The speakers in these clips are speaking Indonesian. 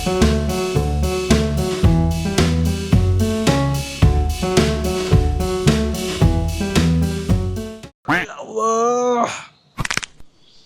Ya Allah.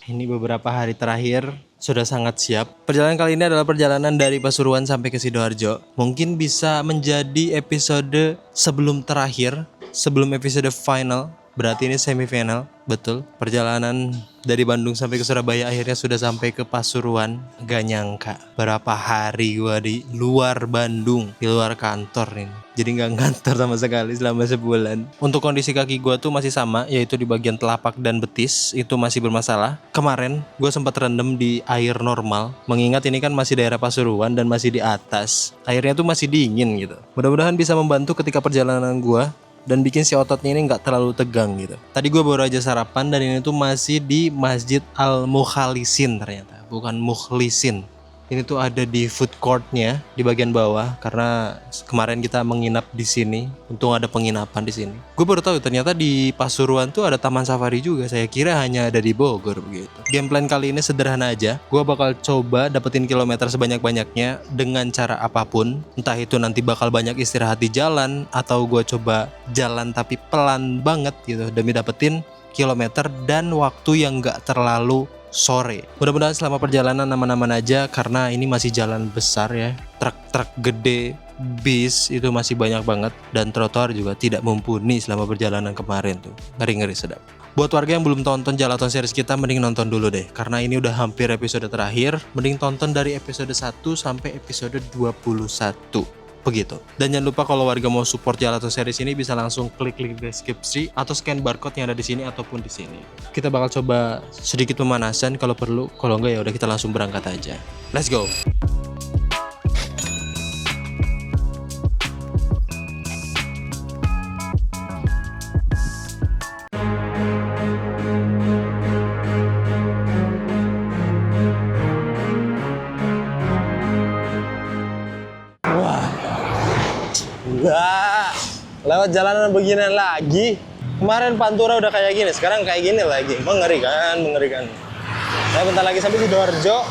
Ini beberapa hari terakhir sudah sangat siap. Perjalanan kali ini adalah perjalanan dari Pasuruan sampai ke Sidoarjo. Mungkin bisa menjadi episode sebelum terakhir, sebelum episode final. Berarti ini semifinal, betul. Perjalanan dari Bandung sampai ke Surabaya akhirnya sudah sampai ke Pasuruan. Gak nyangka berapa hari gua di luar Bandung, di luar kantor ini. Jadi gak ngantor sama sekali selama sebulan. Untuk kondisi kaki gua tuh masih sama, yaitu di bagian telapak dan betis itu masih bermasalah. Kemarin gua sempat rendam di air normal, mengingat ini kan masih daerah Pasuruan dan masih di atas. Airnya tuh masih dingin gitu. Mudah-mudahan bisa membantu ketika perjalanan gua dan bikin si ototnya ini nggak terlalu tegang gitu. Tadi gue baru aja sarapan dan ini tuh masih di Masjid Al-Mukhalisin ternyata, bukan Mukhlisin. Ini tuh ada di food courtnya di bagian bawah karena kemarin kita menginap di sini. Untung ada penginapan di sini. Gue baru tahu ternyata di Pasuruan tuh ada taman safari juga. Saya kira hanya ada di Bogor begitu. Game plan kali ini sederhana aja. Gue bakal coba dapetin kilometer sebanyak-banyaknya dengan cara apapun. Entah itu nanti bakal banyak istirahat di jalan atau gue coba jalan tapi pelan banget gitu demi dapetin kilometer dan waktu yang gak terlalu sore. Mudah-mudahan selama perjalanan aman-aman aja karena ini masih jalan besar ya. Truk-truk gede, bis itu masih banyak banget dan trotoar juga tidak mumpuni selama perjalanan kemarin tuh. Ngeri-ngeri sedap. Buat warga yang belum tonton Jalaton series kita mending nonton dulu deh karena ini udah hampir episode terakhir. Mending tonton dari episode 1 sampai episode 21. Begitu. Dan jangan lupa kalau warga mau support Jalaton series ini bisa langsung klik link deskripsi atau scan barcode yang ada di sini ataupun di sini. Kita bakal coba sedikit pemanasan kalau perlu, kalau enggak ya udah kita langsung berangkat aja. Let's go. Enggak, lewat jalanan beginian lagi. Kemarin Pantura udah kayak gini, sekarang kayak gini lagi. Mengerikan, mengerikan. Saya bentar lagi sampai Sidoarjo.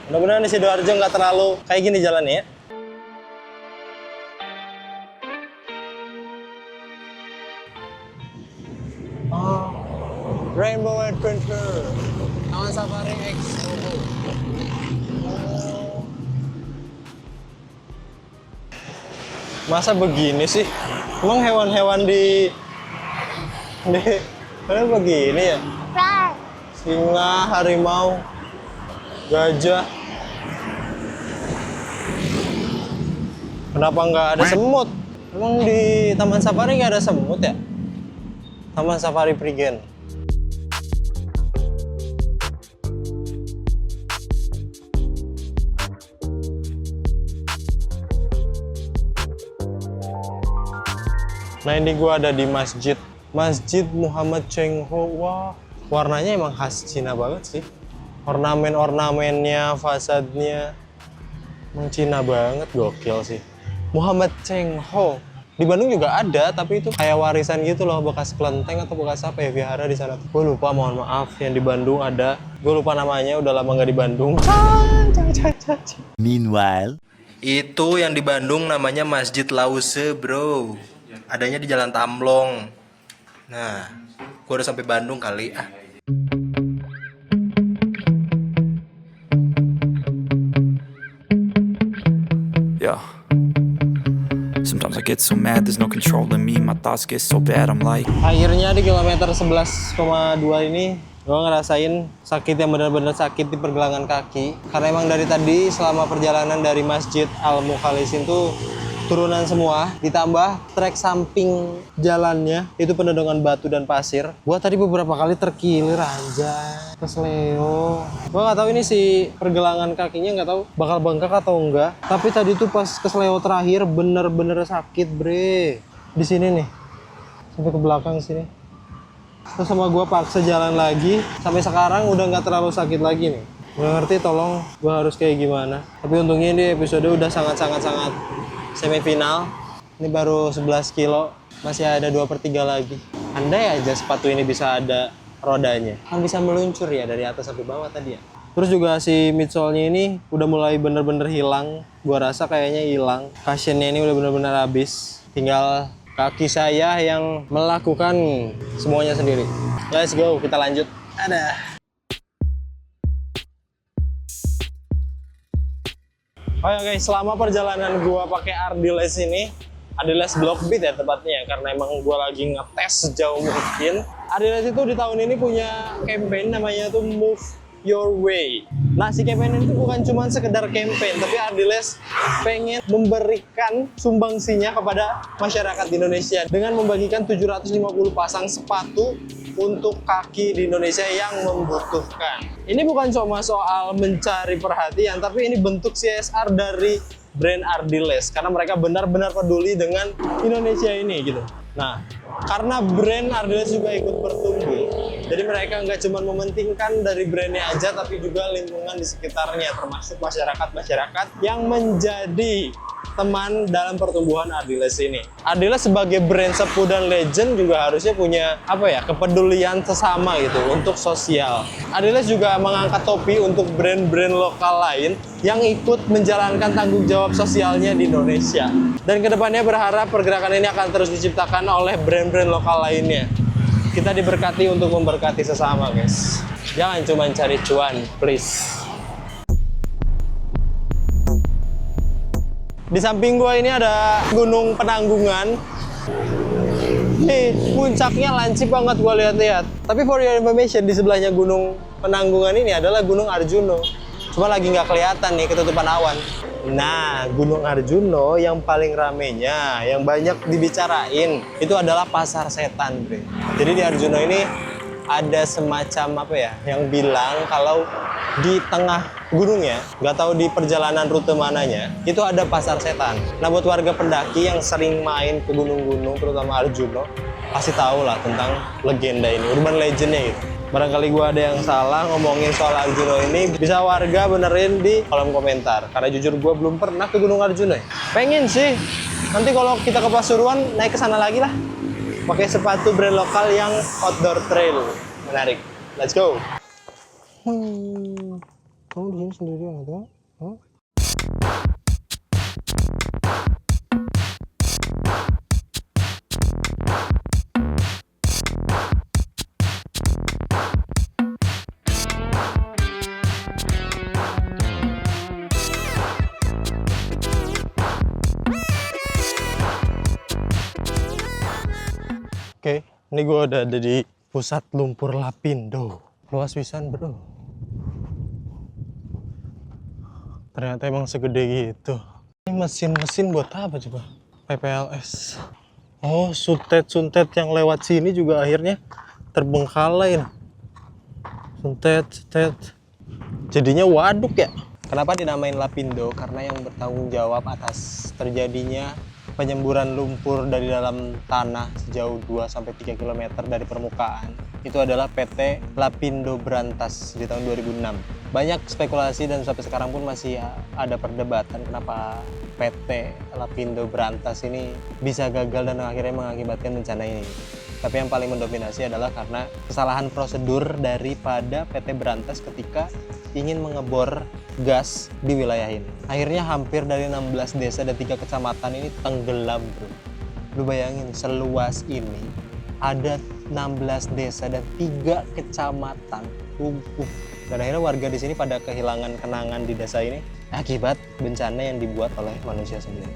Mudah-mudahan di Sidoarjo nggak terlalu kayak gini jalannya ya. Oh, Rainbow Adventure, Taman Safari X. Masa begini sih? Emang hewan-hewan di mana begini ya? Singa, harimau, gajah. Kenapa nggak ada semut? Emang di Taman Safari nggak ada semut ya? Taman Safari Prigen. Nah ini gue ada di Masjid Muhammad Cheng Ho. Wah, warnanya emang khas Cina banget sih. Ornamen-ornamennya, fasadnya emang Cina banget, gokil sih. Muhammad Cheng Ho. Di Bandung juga ada, tapi itu kayak warisan gitu loh, bekas kelenteng atau bekas apa ya, vihara di sana. Gue lupa, mohon maaf. Yang di Bandung ada, gue lupa namanya, udah lama nggak di Bandung. Meanwhile, itu yang di Bandung namanya Masjid Lause, bro. Adanya di Jalan Tamblong. Nah, gue udah sampai Bandung kali. Yeah. Sometimes I get so mad, there's no controlling me. My thoughts get so bad, I'm like. Akhirnya di kilometer 11,2 ini gue ngerasain sakit yang benar-benar sakit di pergelangan kaki. Karena emang dari tadi selama perjalanan dari Masjid Al-Mukhalisin tuh turunan semua, ditambah trek samping jalannya itu penuh dengan batu dan pasir. Gua tadi beberapa kali terkilir anjay, kesleo. Gua nggak tahu ini si pergelangan kakinya nggak tahu bakal bengkak atau enggak. Tapi tadi tuh pas kesleo terakhir bener-bener sakit bre. Di sini nih, sampai ke belakang sini. Terus sama gua paksa jalan lagi, sampai sekarang udah nggak terlalu sakit lagi nih. Nggak ngerti tolong gua harus kayak gimana. Tapi untungnya di episode udah sangat semifinal. Ini baru 11 kilo, masih ada 2/3 lagi. Andai aja sepatu ini bisa ada rodanya, kan bisa meluncur ya dari atas sampai bawah tadi ya. Terus juga si midsole-nya ini udah mulai bener-bener hilang. Gua rasa kayaknya hilang. Cushionnya ini udah bener-bener habis. Tinggal kaki saya yang melakukan semuanya sendiri. Let's go, kita lanjut. Ada. Oh ya guys, selama perjalanan gua pakai Ardiles ini, Ardiles Block Beat ya tepatnya, karena emang gua lagi ngetes sejauh mungkin. Ardiles itu di tahun ini punya campaign namanya tuh Move Your Way. Nah, si campaign itu bukan cuma sekedar campaign, tapi Ardiles pengen memberikan sumbangsinya kepada masyarakat di Indonesia dengan membagikan 750 pasang sepatu untuk kaki di Indonesia yang membutuhkan. Ini bukan cuma soal mencari perhatian, tapi ini bentuk CSR dari brand Ardiles karena mereka benar-benar peduli dengan Indonesia ini gitu. Nah, karena brand Ardiles juga ikut bertumbuh, jadi mereka nggak cuma mementingkan dari brandnya aja, tapi juga lingkungan di sekitarnya, termasuk masyarakat-masyarakat yang menjadi teman dalam pertumbuhan Ardiles ini. Ardiles sebagai brand sepuh dan legend juga harusnya punya kepedulian sesama gitu untuk sosial. Ardiles juga mengangkat topi untuk brand-brand lokal lain yang ikut menjalankan tanggung jawab sosialnya di Indonesia. Dan kedepannya berharap pergerakan ini akan terus diciptakan oleh brand-brand lokal lainnya. Kita diberkati untuk memberkati sesama, guys. Jangan cuma cari cuan, please. Di samping gua ini ada Gunung Penanggungan. Nih, puncaknya lancip banget gua lihat-lihat. Tapi for your information, di sebelahnya Gunung Penanggungan ini adalah Gunung Arjuno. Cuma lagi nggak kelihatan nih, ketutupan awan. Nah, Gunung Arjuno yang paling ramenya, yang banyak dibicarain, itu adalah Pasar Setan, bre. Jadi di Arjuno ini ada semacam yang bilang kalau di tengah gunungnya, nggak tahu di perjalanan rute mananya, itu ada Pasar Setan. Nah, buat warga pendaki yang sering main ke gunung-gunung, terutama Arjuno, pasti tahu lah tentang legenda ini, urban legendnya gitu. Barangkali gua ada yang salah ngomongin soal Arjuno ini, bisa warga benerin di kolom komentar. Karena jujur gua belum pernah ke Gunung Arjuno ya. Pengen sih, nanti kalau kita ke Pasuruan naik ke sana lagi lah. Pakai sepatu brand lokal yang outdoor trail. Menarik. Let's go. Kamu di sini sendirian atau? Oke, ini gue udah ada di pusat lumpur Lapindo. Luas pisan, bro. Ternyata emang segede gitu. Ini mesin-mesin buat apa coba? PPLS. Oh, suntet-suntet yang lewat sini juga akhirnya terbengkalai. Suntet. Jadinya waduk ya? Kenapa dinamain Lapindo? Karena yang bertanggung jawab atas terjadinya penyemburan lumpur dari dalam tanah sejauh 2-3 km dari permukaan itu adalah PT Lapindo Brantas di tahun 2006. Banyak spekulasi dan sampai sekarang pun masih ada perdebatan kenapa PT Lapindo Brantas ini bisa gagal dan akhirnya mengakibatkan bencana ini. Tapi yang paling mendominasi adalah karena kesalahan prosedur daripada PT Brantas ketika ingin mengebor gas di wilayah ini. Akhirnya hampir dari 16 desa dan 3 kecamatan ini tenggelam, bro. Lu bayangin, seluas ini ada 16 desa dan 3 kecamatan lumpuh. Dan akhirnya warga di sini pada kehilangan kenangan di desa ini akibat bencana yang dibuat oleh manusia sendiri.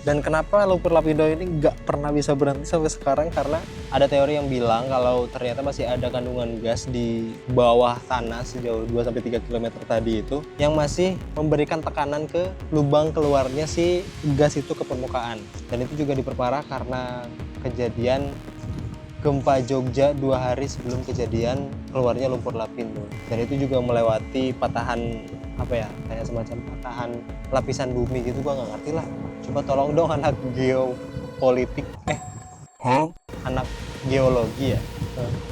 Dan kenapa lumpur Lapindo ini nggak pernah bisa berhenti sampai sekarang? Karena ada teori yang bilang kalau ternyata masih ada kandungan gas di bawah tanah sejauh 2-3 km tadi itu yang masih memberikan tekanan ke lubang keluarnya si gas itu ke permukaan. Dan itu juga diperparah karena kejadian gempa Jogja 2 hari sebelum kejadian keluarnya lumpur Lapindo. Dan itu juga melewati patahan kayak semacam patahan lapisan bumi gitu, gua nggak ngerti lah. Coba tolong dong anak geopolitik, anak geologi ya,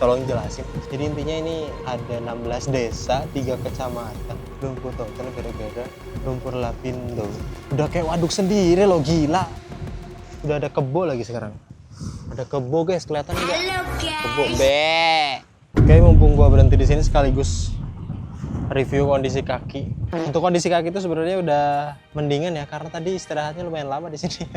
tolong jelasin. Jadi intinya ini ada 16 desa, 3 kecamatan lumpur total gara-gara lumpur Lapindo. Udah kayak waduk sendiri loh, gila. Udah ada kebo lagi sekarang. Ada kebo guys, kelihatan nggak? Kebo be. Oke, mumpung gua berhenti di sini sekaligus review kondisi kaki. Untuk kondisi kaki itu sebenarnya udah mendingan ya, karena tadi istirahatnya lumayan lama di sini.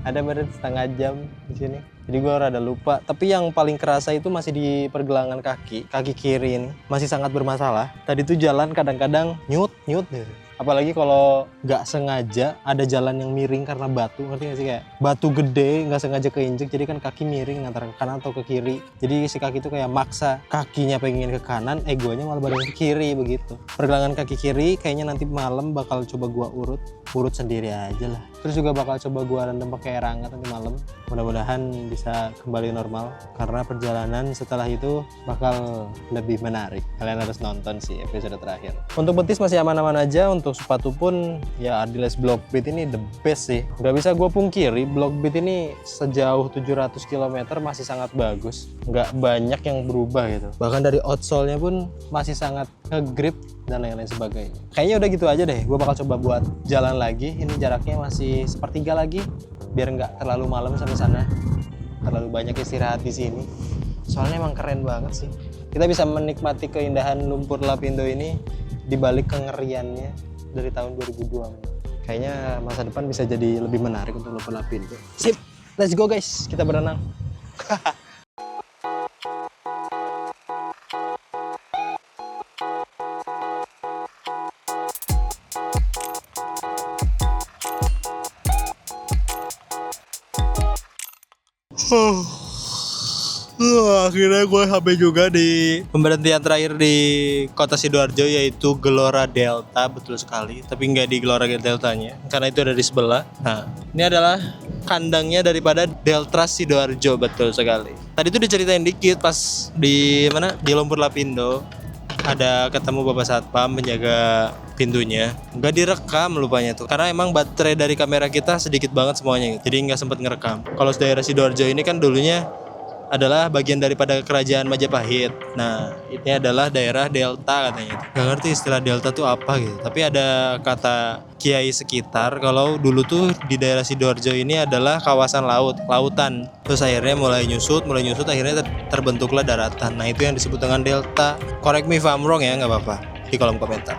Ada baru setengah jam di sini. Jadi gue rada lupa. Tapi yang paling kerasa itu masih di pergelangan kaki kiri ini masih sangat bermasalah. Tadi tuh jalan kadang-kadang nyut gitu. Apalagi kalau nggak sengaja ada jalan yang miring karena batu, ngerti nggak sih, kayak batu gede nggak sengaja keinjek, jadi kan kaki miring antara ke kanan atau ke kiri. Jadi si kaki itu kayak maksa kakinya pengen ke kanan, egonya malah badan ke kiri begitu. Pergelangan kaki kiri kayaknya nanti malam bakal coba gua urut sendiri aja lah. Terus juga bakal coba gua rendam pakai air hangat nanti malam. Mudah-mudahan bisa kembali normal karena perjalanan setelah itu bakal lebih menarik. Kalian harus nonton sih episode terakhir. Untuk betis masih aman-aman aja. Untuk sepatu pun ya Adidas Blockbeat ini the best sih. Nggak bisa gue pungkiri, Blockbeat ini sejauh 700 km masih sangat bagus. Nggak banyak yang berubah gitu. Bahkan dari outsole-nya pun masih sangat nge-grip dan lain-lain sebagainya. Kayaknya udah gitu aja deh. Gue bakal coba buat jalan lagi. Ini jaraknya masih sepertiga lagi. Biar nggak terlalu malam sampai sana. Terlalu banyak istirahat di sini. Soalnya emang keren banget sih. Kita bisa menikmati keindahan lumpur Lapindo ini di balik kengeriannya dari tahun 2002. Kayaknya masa depan bisa jadi lebih menarik untuk lumpur Lapindo. Sip, let's go guys, kita berenang. Akhirnya gue sampai juga di pemberhentian terakhir di kota Sidoarjo, yaitu Gelora Delta. Betul sekali, tapi nggak di Gelora Deltanya karena itu ada di sebelah. Nah, ini adalah kandangnya daripada Deltras Sidoarjo. Betul sekali. Tadi tuh diceritain dikit pas di mana, di Lumpur Lapindo ada ketemu bapak satpam penjaga pintunya. Nggak direkam lupanya tuh karena emang baterai dari kamera kita sedikit banget semuanya gitu. Jadi nggak sempet ngerekam. Kalau daerah Sidoarjo ini kan dulunya adalah bagian daripada kerajaan Majapahit. Nah, ini adalah daerah Delta katanya. Gak ngerti istilah Delta tuh apa gitu. Tapi ada kata kiai sekitar kalau dulu tuh di daerah Sidoarjo ini adalah kawasan lautan. Terus akhirnya mulai nyusut akhirnya terbentuklah daratan. Nah, itu yang disebut dengan Delta. Correct me if I'm wrong ya, nggak apa-apa di kolom komentar.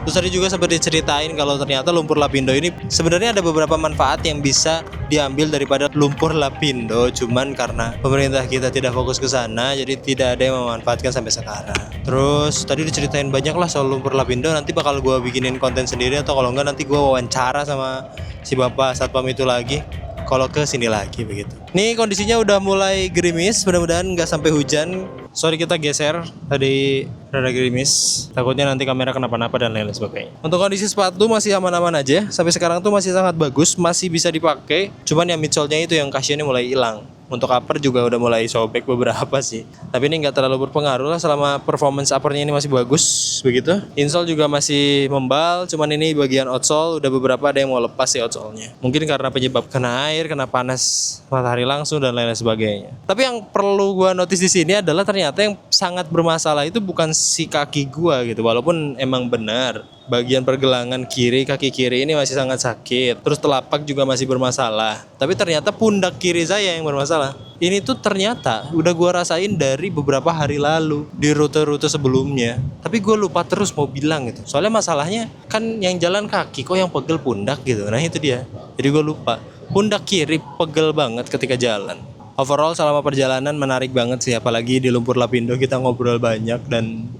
Terus tadi juga sempat diceritain kalau ternyata lumpur Lapindo ini sebenarnya ada beberapa manfaat yang bisa diambil daripada lumpur Lapindo, cuman karena pemerintah kita tidak fokus ke sana, jadi tidak ada yang memanfaatkan sampai sekarang. Terus tadi diceritain banyak lah soal lumpur Lapindo, nanti bakal gue bikinin konten sendiri atau kalau enggak nanti gue wawancara sama si bapak satpam itu lagi. Kalau ke sini lagi begitu. Nih kondisinya udah mulai gerimis, mudah-mudahan nggak sampai hujan. Sorry kita geser, tadi rada gerimis. Takutnya nanti kamera kenapa-napa dan lain-lain sebagainya. Untuk kondisi sepatu masih aman-aman aja. Sampai sekarang tuh masih sangat bagus, masih bisa dipakai. Cuman yang midsole-nya itu yang cushionnya mulai hilang. Untuk upper juga udah mulai sobek beberapa sih. Tapi ini nggak terlalu berpengaruh lah selama performance uppernya ini masih bagus begitu. Insole juga masih membal, cuman ini bagian outsole udah beberapa ada yang mau lepas sih outsole-nya. Mungkin karena penyebab kena air, kena panas matahari langsung dan lain-lain sebagainya. Tapi yang perlu gua notice di sini adalah ternyata yang sangat bermasalah itu bukan si kaki gua gitu. Walaupun emang benar bagian pergelangan kiri, kaki kiri ini masih sangat sakit. Terus telapak juga masih bermasalah. Tapi ternyata pundak kiri saya yang bermasalah. Ini tuh ternyata udah gua rasain dari beberapa hari lalu di rute-rute sebelumnya. Tapi gua lupa terus mau bilang gitu. Soalnya masalahnya kan yang jalan kaki kok yang pegel pundak gitu. Nah itu dia. Jadi gua lupa. Pundak kiri pegel banget ketika jalan. Overall selama perjalanan menarik banget sih. Apalagi di Lumpur Lapindo kita ngobrol banyak dan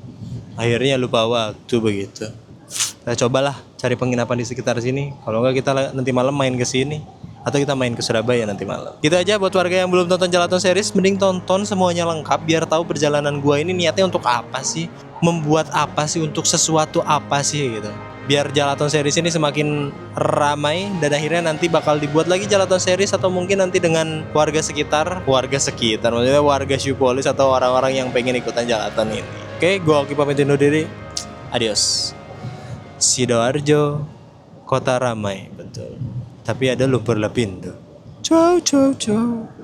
akhirnya lupa waktu begitu. Kita cobalah cari penginapan di sekitar sini. Kalau enggak kita nanti malam main ke sini atau kita main ke Surabaya nanti malam. Gitu aja buat warga yang belum tonton Jalaton Series, mending tonton semuanya lengkap biar tahu perjalanan gua ini niatnya untuk apa sih? Membuat apa sih, untuk sesuatu apa sih gitu. Biar Jalaton Series ini semakin ramai dan akhirnya nanti bakal dibuat lagi Jalaton Series atau mungkin nanti dengan warga sekitar maksudnya warga Syupolis atau orang-orang yang pengen ikutan Jalaton ini. Oke, gua Oki pamit undur diri. Adios. Sidoarjo, kota ramai, betul. Tapi ada Lumpur Lapindo. Ciao, ciao, ciao.